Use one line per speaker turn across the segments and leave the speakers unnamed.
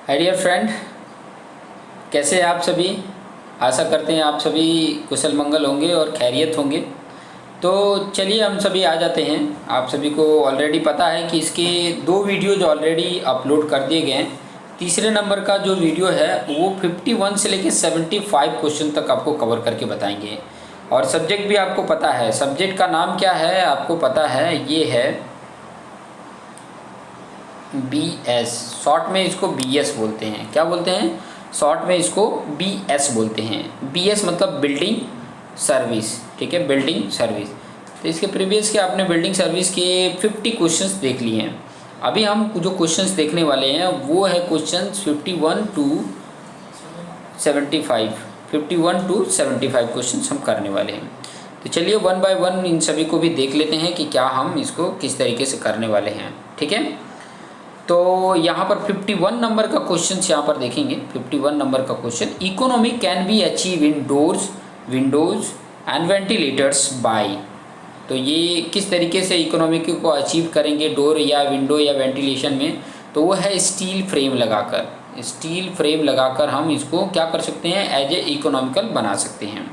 Hi dear friend, कैसे हैं आप सभी। आशा करते हैं आप सभी कुशल मंगल होंगे और खैरियत होंगे। तो चलिए हम सभी आ जाते हैं। आप सभी को ऑलरेडी पता है कि इसके दो वीडियोज ऑलरेडी अपलोड कर दिए गए हैं। तीसरे नंबर का जो वीडियो है वो 51 से लेकर 75 क्वेश्चन तक आपको कवर करके बताएंगे। और सब्जेक्ट भी आपको पता है, सब्जेक्ट का नाम क्या है आपको पता है, ये है BS। शॉर्ट में इसको BS बोलते हैं। क्या बोलते हैं? शॉर्ट में इसको BS बोलते हैं। BS मतलब बिल्डिंग सर्विस, ठीक है, बिल्डिंग सर्विस। तो इसके प्रीवियस के आपने बिल्डिंग सर्विस के 50 क्वेश्चंस देख लिए हैं। अभी हम जो क्वेश्चंस देखने वाले हैं वो है क्वेश्चंस 51 टू 75 क्वेश्चंस हम करने वाले हैं। तो चलिए वन बाय वन इन सभी को भी देख लेते हैं कि क्या हम इसको किस तरीके से करने वाले हैं, ठीक है। तो यहाँ पर 51 नंबर का क्वेश्चन यहाँ पर देखेंगे। 51 नंबर का question, economy can be achieve in doors, windows and ventilators by. तो ये किस तरीके से इकोनॉमी को अचीव करेंगे डोर या विंडो या वेंटिलेशन में? तो वो है स्टील फ्रेम लगाकर। स्टील फ्रेम लगाकर हम इसको क्या कर सकते हैं, एज ए इकोनॉमिकल बना सकते हैं।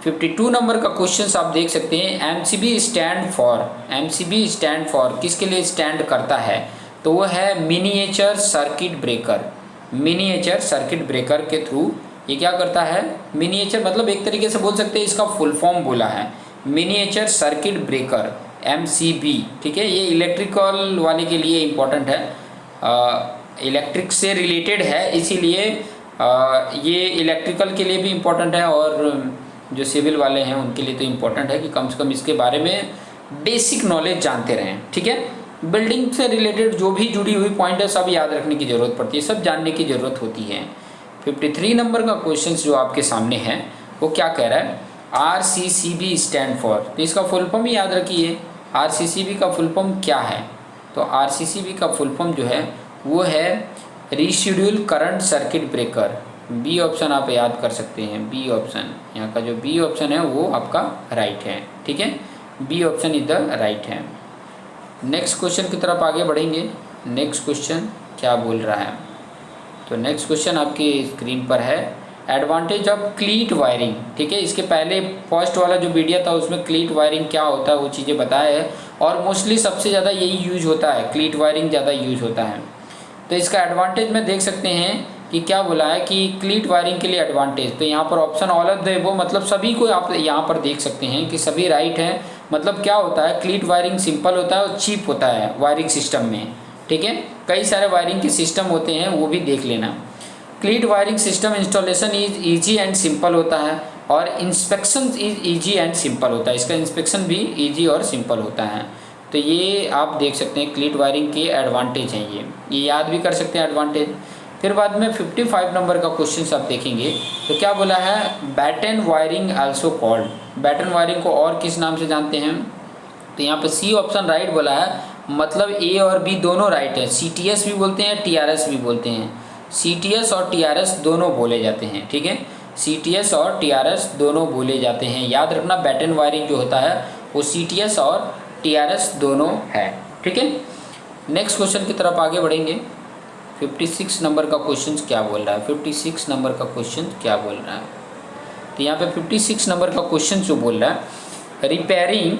52 नंबर का क्वेश्चन आप देख सकते हैं, MCB स्टैंड फॉर किसके लिए स्टैंड करता है? तो वो है miniature circuit breaker. Miniature circuit breaker के थ्रू ये क्या करता है, मिनिएचर मतलब एक तरीके से बोल सकते हैं इसका फुल फॉर्म बोला है मिनिएचर सर्किट ब्रेकर, MCB, ठीक है। ये इलेक्ट्रिकल वाले के लिए इम्पोर्टेंट है, इलेक्ट्रिक से रिलेटेड है, इसीलिए ये इलेक्ट्रिकल के लिए भी इम्पोर्टेंट है और जो सिविल वाले हैं उनके लिए तो इम्पोर्टेंट है कि कम से कम इसके बारे में बेसिक नॉलेज जानते रहें, ठीक है। बिल्डिंग से रिलेटेड जो भी जुड़ी हुई पॉइंट है सब याद रखने की ज़रूरत पड़ती है, सब जानने की ज़रूरत होती है। 53 नंबर का क्वेश्चन जो आपके सामने है वो क्या कह रहा है, RCCB स्टैंड फॉर। तो इसका फुल फॉर्म ही याद रखिए, RCCB का फुल फॉर्म क्या है? तो RCCB का फुल फॉर्म जो है वो है residual current circuit breaker. B option आप याद कर सकते हैं, बी ऑप्शन, यहाँ का जो बी ऑप्शन है वो आपका राइट है, ठीक है। B option is the right है। नेक्स्ट क्वेश्चन की तरफ आगे बढ़ेंगे। नेक्स्ट क्वेश्चन क्या बोल रहा है? तो नेक्स्ट क्वेश्चन आपकी स्क्रीन पर है, एडवांटेज ऑफ क्लीट वायरिंग, ठीक है। इसके पहले फर्स्ट वाला जो वीडियो था उसमें क्लीट वायरिंग क्या होता है वो चीज़ें बताया है और मोस्टली सबसे ज़्यादा यही यूज होता है, क्लीट वायरिंग ज़्यादा यूज होता है। तो इसका एडवांटेज में देख सकते हैं कि क्या बोला है कि क्लीट वायरिंग के लिए एडवांटेज। तो यहाँ पर option all of the above मतलब सभी को आप यहाँ पर देख सकते हैं कि सभी राइट हैं। मतलब क्या होता है, क्लीट वायरिंग सिंपल होता है और चीप होता है वायरिंग सिस्टम में, ठीक है। कई सारे वायरिंग के सिस्टम होते हैं वो भी देख लेना। क्लीट wiring system installation is easy and simple होता है और inspection is easy and simple होता है। इसका इंस्पेक्शन भी ईजी और सिंपल होता है। तो ये आप देख सकते हैं क्लीट वायरिंग के एडवांटेज हैं, ये याद भी कर सकते हैं एडवांटेज। फिर बाद में 55 नंबर का क्वेश्चन आप देखेंगे तो क्या बोला है, batten wiring also called. Batten wiring को और किस नाम से जानते हैं? तो यहाँ पे सी ऑप्शन राइट बोला है, मतलब ए और बी दोनों राइट है। CTS भी बोलते हैं, TRS भी बोलते हैं। CTS और TRS दोनों बोले जाते हैं, ठीक है। CTS और TRS दोनों बोले जाते हैं। याद रखना बैटन वायरिंग जो होता है वो CTS और TRS दोनों है, ठीक है। नेक्स्ट क्वेश्चन की तरफ आगे बढ़ेंगे। 56 नंबर का क्वेश्चन क्या बोल रहा है? 56 नंबर का क्वेश्चन क्या बोल रहा है? तो यहाँ पे 56 नंबर का क्वेश्चन जो बोल रहा है, repairing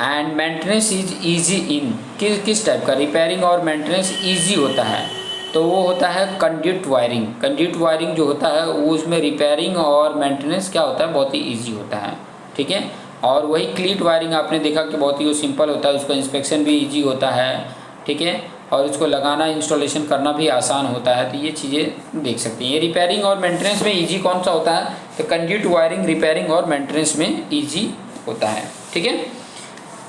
and maintenance is easy in, किस टाइप का रिपेयरिंग और मेंटेनेंस इजी होता है? तो वो होता है कंड्यूट वायरिंग। कंड्यूट वायरिंग जो होता है वो उसमें रिपेयरिंग और मेंटेनेंस क्या होता है, बहुत ही ईजी होता है, ठीक है। और वही क्लीट वायरिंग आपने देखा कि बहुत ही वो सिंपल होता है, उसका इंस्पेक्शन भी ईजी होता है, ठीक है, और उसको लगाना इंस्टॉलेशन करना भी आसान होता है। तो ये चीज़ें देख सकते हैं। ये रिपेयरिंग और मेंटेनेंस में इजी कौन सा होता है? तो कंड्यूट वायरिंग रिपेयरिंग और मेंटेनेंस में इजी होता है, ठीक है।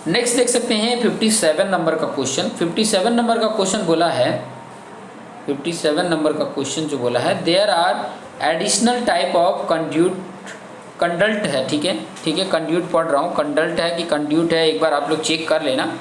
नेक्स्ट देख सकते हैं 57 नंबर का क्वेश्चन। 57 नंबर का क्वेश्चन बोला है, 57 नंबर का क्वेश्चन जो बोला है, there are additional type of conduit है, ठीक है, ठीक है। कंड्यूट पढ़ रहा हूँ, कंडल्ट है कि कंड्यूट है, एक बार आप लोग चेक कर लेना।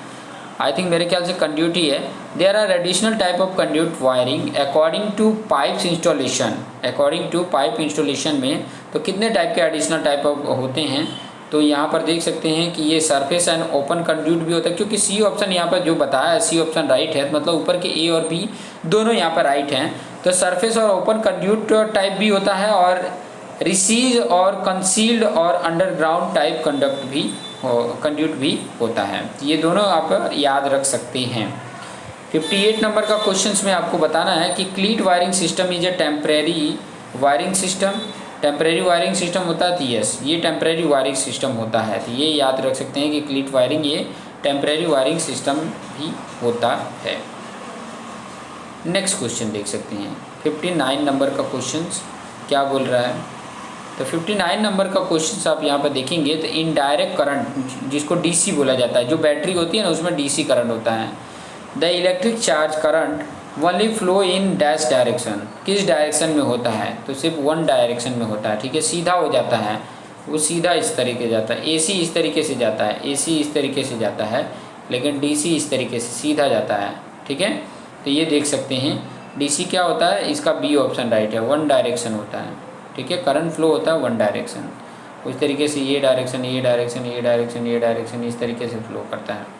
आई थिंक मेरे ख्याल से कंड्यूट ही है। There are additional type of conduit wiring according to pipes installation. According to pipe installation में तो कितने टाइप के एडिशनल टाइप ऑफ होते हैं? तो यहाँ पर देख सकते हैं कि ये सरफेस एंड ओपन कंड्यूट भी होता है, क्योंकि सी ऑप्शन यहाँ पर जो बताया है सी ऑप्शन राइट है, मतलब ऊपर के ए और बी दोनों यहाँ पर राइट हैं। तो सरफेस और ओपन कंड्यूट टाइप भी होता है, और रिसीज और कंसील्ड और अंडरग्राउंड टाइप कंड्यूट भी होता है। ये दोनों आप याद रख सकते हैं। 58 नंबर का क्वेश्चन में आपको बताना है कि क्लीट wiring system is a temporary wiring system. Temporary wiring system होता है, तो यस ये टेम्परेरी वायरिंग सिस्टम होता है। तो ये याद रख सकते हैं कि क्लीट वायरिंग ये टेम्परेरी वायरिंग सिस्टम भी होता है। नेक्स्ट क्वेश्चन देख सकते हैं 59 नंबर का क्वेश्चन क्या बोल रहा है। तो 59 नंबर का क्वेश्चन आप यहाँ पर देखेंगे तो इनडायरेक्ट करंट, जिसको डीसी बोला जाता है, जो बैटरी होती है ना उसमें डीसी करंट होता है। The electric charge current only flow in dash direction, किस डायरेक्शन में होता है, तो सिर्फ वन डायरेक्शन में होता है। ठीक है, सीधा हो जाता है, वो सीधा इस तरीके जाता है। एसी इस तरीके से जाता है, एसी इस तरीके से जाता है, लेकिन डीसी इस तरीके से सीधा जाता है। ठीक है, तो ये देख सकते हैं डीसी क्या होता है, इसका बी ऑप्शन राइट है, वन डायरेक्शन होता है। ठीक है, करंट फ्लो होता है वन डायरेक्शन, उस तरीके से ये डायरेक्शन ये डायरेक्शन ये डायरेक्शन ये डायरेक्शन इस तरीके से फ्लो करता है।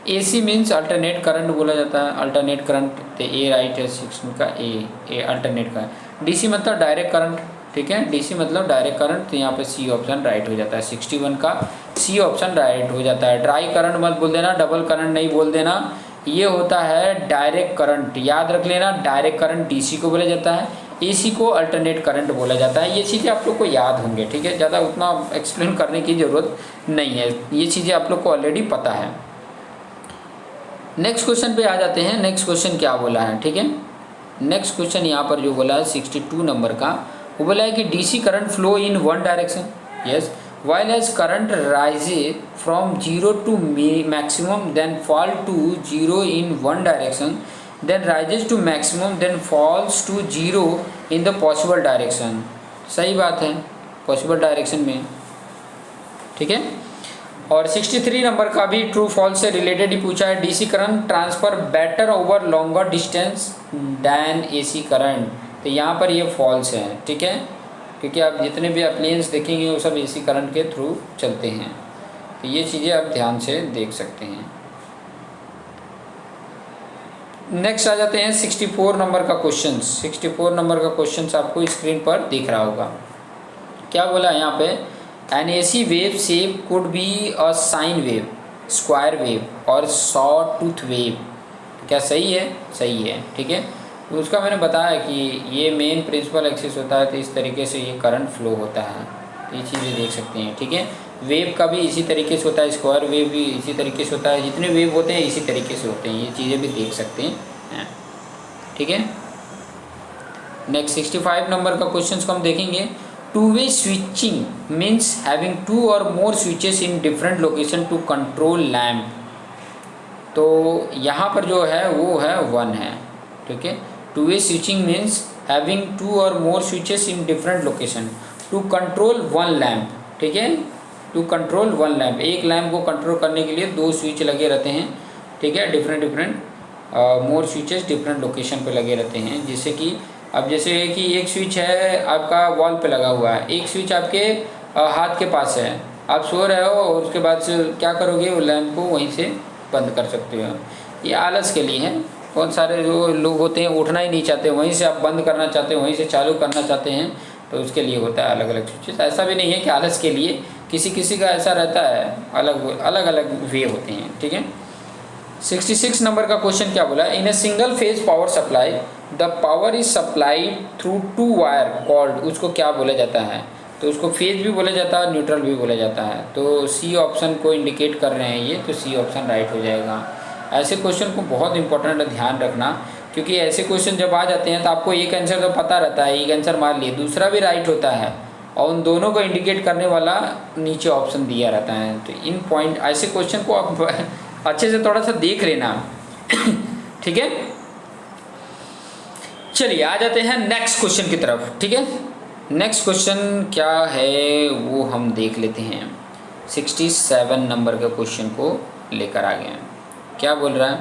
AC मीन्स अल्टरनेट करंट बोला जाता है, अल्टरनेट करंट, तो ए राइट है 16 का, ए अल्टरनेट का। DC मतलब डायरेक्ट करंट। ठीक है, DC मतलब डायरेक्ट करंट, तो यहाँ पे सी ऑप्शन राइट हो जाता है, 61 का सी ऑप्शन राइट हो जाता है। ड्राई करंट मत बोल देना, डबल करंट नहीं बोल देना, ये होता है डायरेक्ट करंट, याद रख लेना। डायरेक्ट करंट DC को बोला जाता है, AC को अल्टरनेट करंट बोला जाता है। ये चीज़ें आप लोग को याद होंगे। ठीक है, ज़्यादा उतना एक्सप्लेन करने की ज़रूरत नहीं है, ये चीज़ें आप लोग को ऑलरेडी पता है। नेक्स्ट क्वेश्चन पे आ जाते हैं। नेक्स्ट क्वेश्चन क्या बोला है, ठीक है, नेक्स्ट क्वेश्चन यहाँ पर जो बोला है 62 नंबर का, वो बोला है कि DC current flow in one direction, yes, while as current rises from 0 to maximum then fall to 0 in one direction, then rises to maximum then falls to 0 in the possible direction। सही बात है, possible direction में। ठीक है, और 63 number का भी true false से रिलेटेड ही पूछा है। DC current transfer better over longer distance than AC current, तो यहाँ पर ये फॉल्स है। ठीक है, क्योंकि आप जितने भी अप्लायंस देखेंगे वो सब एसी करंट के थ्रू चलते हैं, तो ये चीज़ें आप ध्यान से देख सकते हैं। नेक्स्ट आ जाते हैं 64 नंबर का क्वेश्चन। 64 नंबर का क्वेश्चन आपको स्क्रीन पर दिख रहा होगा। क्या बोला है यहाँ पे, N AC wave shape could be a sine wave, square wave और सॉ टूथ वेव। क्या सही है? सही है। ठीक है, तो उसका मैंने बताया कि ये मेन प्रिंसिपल एक्सिस होता है, तो इस तरीके से ये करंट फ्लो होता है, तो ये चीज़ें देख सकते हैं। ठीक है, वेव का भी इसी तरीके से होता है, स्क्वायर वेव भी इसी तरीके से होता है, जितने वेव होते हैं इसी तरीके से होते हैं, ये चीज़ें भी देख सकते हैं। ठीक है, नेक्स्ट 65 नंबर का क्वेश्चन को हम देखेंगे। Two way switching means having two or more switches in different location to control lamp, तो यहाँ पर जो है वो है 1 है। ठीक है, two way switching means having two or more switches in different location to control one lamp. ठीक है, टू कंट्रोल वन लैम्प, एक लैम्प को कंट्रोल करने के लिए 2 स्विच लगे रहते हैं। ठीक है, different more switches different location पे लगे रहते हैं, जिससे कि अब जैसे कि एक स्विच है आपका वॉल पे लगा हुआ है, एक स्विच आपके हाथ के पास है, आप सो रहे हो और उसके बाद से क्या करोगे, वो लैम्प को वहीं से बंद कर सकते हो। ये आलस के लिए है, बहुत सारे जो लोग होते हैं उठना ही नहीं चाहते, वहीं से आप बंद करना चाहते हैं, वहीं से चालू करना चाहते हैं, तो उसके लिए होता है अलग अलग स्विचेस। ऐसा भी नहीं है कि आलस के लिए, किसी किसी का ऐसा रहता है, अलग अलग वे होते हैं। ठीक है, 66 नंबर का क्वेश्चन क्या बोला, in a single phase power supply the power is supplied through 2 wire called, उसको क्या बोला जाता है, तो उसको फेज भी बोला जाता है, न्यूट्रल भी बोला जाता है। तो सी ऑप्शन को इंडिकेट कर रहे हैं ये, तो सी ऑप्शन राइट हो जाएगा। ऐसे क्वेश्चन को बहुत इंपॉर्टेंट है, ध्यान रखना, क्योंकि ऐसे क्वेश्चन जब आ जाते हैं तो आपको एक आंसर तो पता रहता है, एक आंसर मान लिए, दूसरा भी राइट होता है, और उन दोनों को इंडिकेट करने वाला नीचे ऑप्शन दिया रहता है। तो इन पॉइंट ऐसे क्वेश्चन को आप अच्छे से थोड़ा सा देख लेना। ठीक है, चलिए आ जाते हैं नेक्स्ट क्वेश्चन की तरफ। ठीक है, नेक्स्ट क्वेश्चन क्या है वो हम देख लेते हैं। 67 नंबर के क्वेश्चन को लेकर आ गए हैं। क्या बोल रहा है,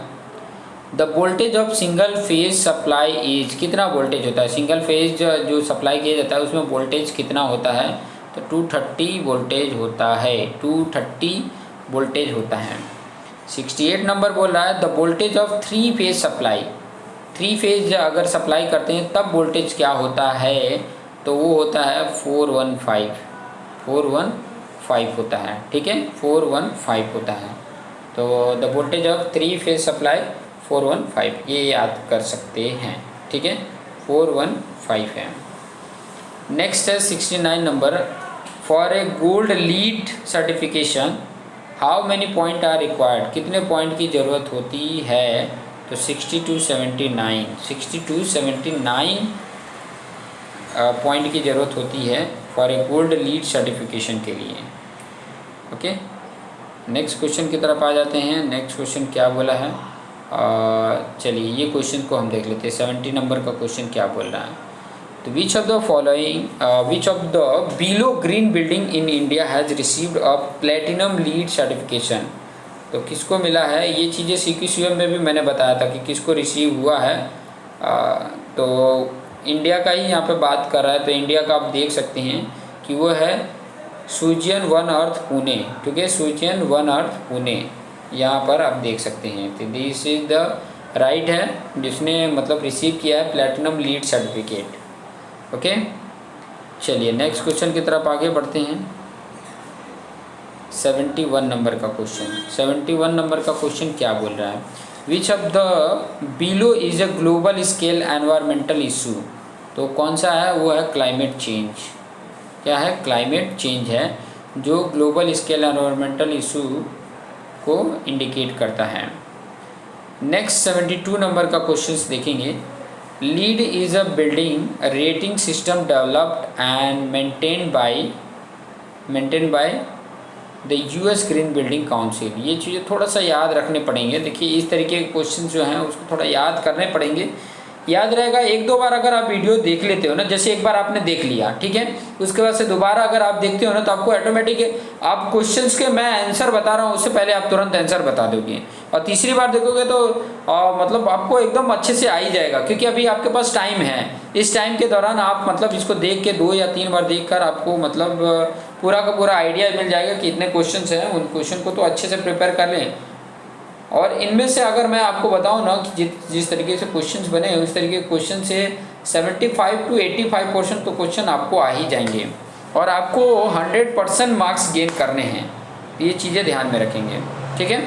the voltage of single phase supply is, कितना वोल्टेज होता है सिंगल फेज जो सप्लाई किया जाता है उसमें वोल्टेज कितना होता है, तो 230 वोल्टेज होता है, 230 वोल्टेज होता है। 68 नंबर बोल रहा है the voltage of 3 phase supply, 3 phase अगर सप्लाई करते हैं तब वोल्टेज क्या होता है, तो वो होता है 415 होता है, ठीक है, 415 होता है। तो the voltage of 3 phase supply 415, ये याद कर सकते हैं, ठीक है, 415 है। नेक्स्ट है 69 number, for a gold LEED certification how many point are required, कितने पॉइंट की ज़रूरत होती है, तो 60 to 79 पॉइंट की ज़रूरत होती है for a gold LEED certification के लिए। ओके, नेक्स्ट क्वेश्चन की तरफ आ जाते हैं। नेक्स्ट क्वेश्चन क्या बोला है, चलिए ये क्वेश्चन को हम देख लेते हैं। 70 नंबर का क्वेश्चन क्या बोल रहा है, तो which of the below green building in India has received a platinum lead certification, तो किसको मिला है, ये चीज़ें CQCM में भी मैंने बताया था कि किसको रिसीव हुआ है। तो इंडिया का ही यहाँ पे बात कर रहा है, तो इंडिया का आप देख सकते हैं कि वो है सूजियन वन अर्थ पुणे, ठीक है, सूजियन वन अर्थ पुणे, यहाँ पर आप देख सकते हैं। तो दिस इज द राइट है जिसने मतलब रिसीव किया है प्लेटिनम लीड सर्टिफिकेट। ओके, चलिए नेक्स्ट क्वेश्चन की तरफ आगे बढ़ते हैं। 71 नंबर का क्वेश्चन, 71 नंबर का क्वेश्चन क्या बोल रहा है, which of the below is a global scale environmental issue, तो कौन सा है, वो है क्लाइमेट चेंज। क्या है, क्लाइमेट चेंज है जो ग्लोबल स्केल एनवायरमेंटल इशू को इंडिकेट करता है। नेक्स्ट 72 नंबर का क्वेश्चन देखेंगे, lead is a building rating system developed and maintain by the US green building council, ये चीज़ें थोड़ा सा याद रखने पड़ेंगे। देखिए इस तरीके के क्वेश्चन जो हैं उसको थोड़ा याद करने पड़ेंगे, याद रहेगा एक दो बार अगर आप वीडियो देख लेते हो ना, जैसे एक बार आपने देख लिया, ठीक है, उसके बाद से दोबारा अगर आप देखते हो ना तो आपको ऑटोमेटिक आप क्वेश्चंस के मैं आंसर बता रहा हूँ उससे पहले आप तुरंत आंसर बता दोगे, और तीसरी बार देखोगे तो मतलब आपको एकदम अच्छे से आ ही जाएगा, क्योंकि अभी आपके पास टाइम है। इस टाइम के दौरान आप मतलब इसको देख के 2 या 3 बार देख कर आपको मतलब पूरा का पूरा आइडिया मिल जाएगा कि इतने क्वेश्चन हैं, उन क्वेश्चन को तो अच्छे से प्रिपेयर कर लें। और इनमें से अगर मैं आपको बताऊं ना कि जिस तरीके से क्वेश्चंस बने हैं उस तरीके के क्वेश्चन से 75 to 85% तो क्वेश्चन आपको आ ही जाएंगे, और आपको 100% मार्क्स गेन करने हैं, ये चीज़ें ध्यान में रखेंगे, ठीक है।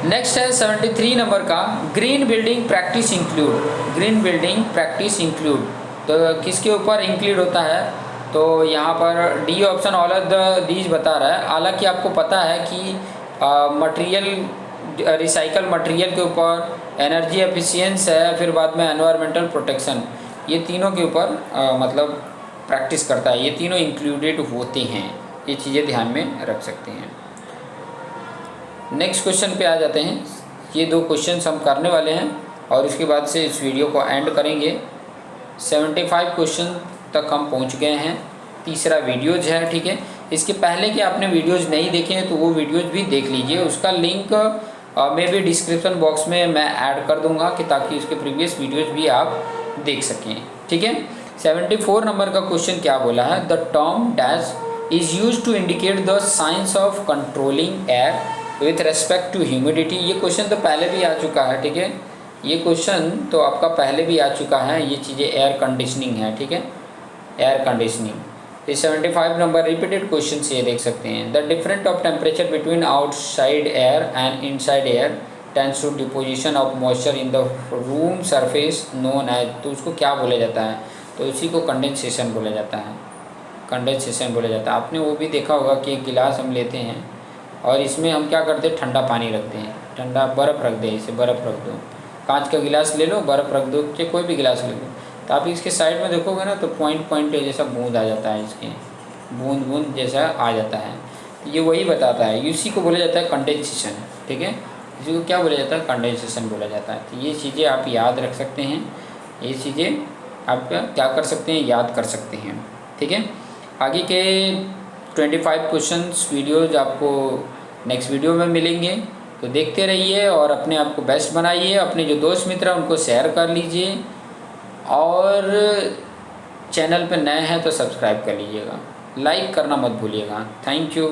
नेक्स्ट है 73 नंबर का, green building practice include, green building practice include, तो किसके ऊपर इंक्लूड होता है, तो यहाँ पर D option all of these बता रहा है। हालांकि आपको पता है कि मटेरियल रिसाइकल मटेरियल के ऊपर, एनर्जी एफिशिएंस है, फिर बाद में एनवायरमेंटल प्रोटेक्शन, ये तीनों के ऊपर मतलब प्रैक्टिस करता है, ये तीनों इंक्लूडेड होते हैं, ये चीज़ें ध्यान में रख सकते हैं। नेक्स्ट क्वेश्चन पे आ जाते हैं। ये 2 क्वेश्चन हम करने वाले हैं और उसके बाद से इस वीडियो को एंड करेंगे। 75 क्वेश्चन तक हम पहुंच गए हैं, तीसरा वीडियोज है, ठीक है। इसके पहले कि आपने वीडियोज नहीं देखे हैं तो वो वीडियोज भी देख लीजिए, उसका लिंक मैं भी डिस्क्रिप्शन बॉक्स में मैं ऐड कर दूंगा कि ताकि उसके प्रीवियस वीडियोज भी आप देख सकें, ठीक है। 74 नंबर का क्वेश्चन क्या बोला है, the term dash is use to indicate the science of controlling air with respect to humidity, ये क्वेश्चन तो पहले भी आ चुका है, ठीक है, ये क्वेश्चन तो आपका पहले भी आ चुका है, ये चीज़ें एयर कंडीशनिंग है, ठीक है, एयर कंडीशनिंग। ये 75 नंबर रिपीटेड क्वेश्चन ये देख सकते हैं, the different of temperature between outside air and inside air tends to deposition of moisture in the room surface known as, तो उसको क्या बोला जाता है, तो उसी को कंडेंसेशन बोला जाता है, कंडेंसेशन बोला जाता है। आपने वो भी देखा होगा कि एक गिलास हम लेते हैं और इसमें हम क्या करते हैं, ठंडा पानी रखते हैं, ठंडा बर्फ़ रख दें, इसे बर्फ़ रख दो, कांच का गिलास ले लो, बर्फ़ रख दो, चाहे कोई भी गिलास ले लो, तो आप इसके साइड में देखोगे ना तो पॉइंट जैसा बूंद आ जाता है, इसके बूंद जैसा आ जाता है, ये वही बताता है, इसी को बोला जाता है कंडेंसेशन, ठीक है, इसी को क्या बोला जाता है, कंडेंसेशन बोला जाता है। तो ये चीज़ें आप याद रख सकते हैं, ये चीज़ें आप क्या कर सकते हैं, याद कर सकते हैं, ठीक है। आगे के 25 क्वेश्चंस वीडियोज आपको नेक्स्ट वीडियो में मिलेंगे, तो देखते रहिए और अपने आप को बेस्ट बनाइए, अपने जो दोस्त मित्र हैं उनको शेयर कर लीजिए, और चैनल पे नए हैं तो सब्सक्राइब कर लीजिएगा, लाइक करना मत भूलिएगा। Thank you.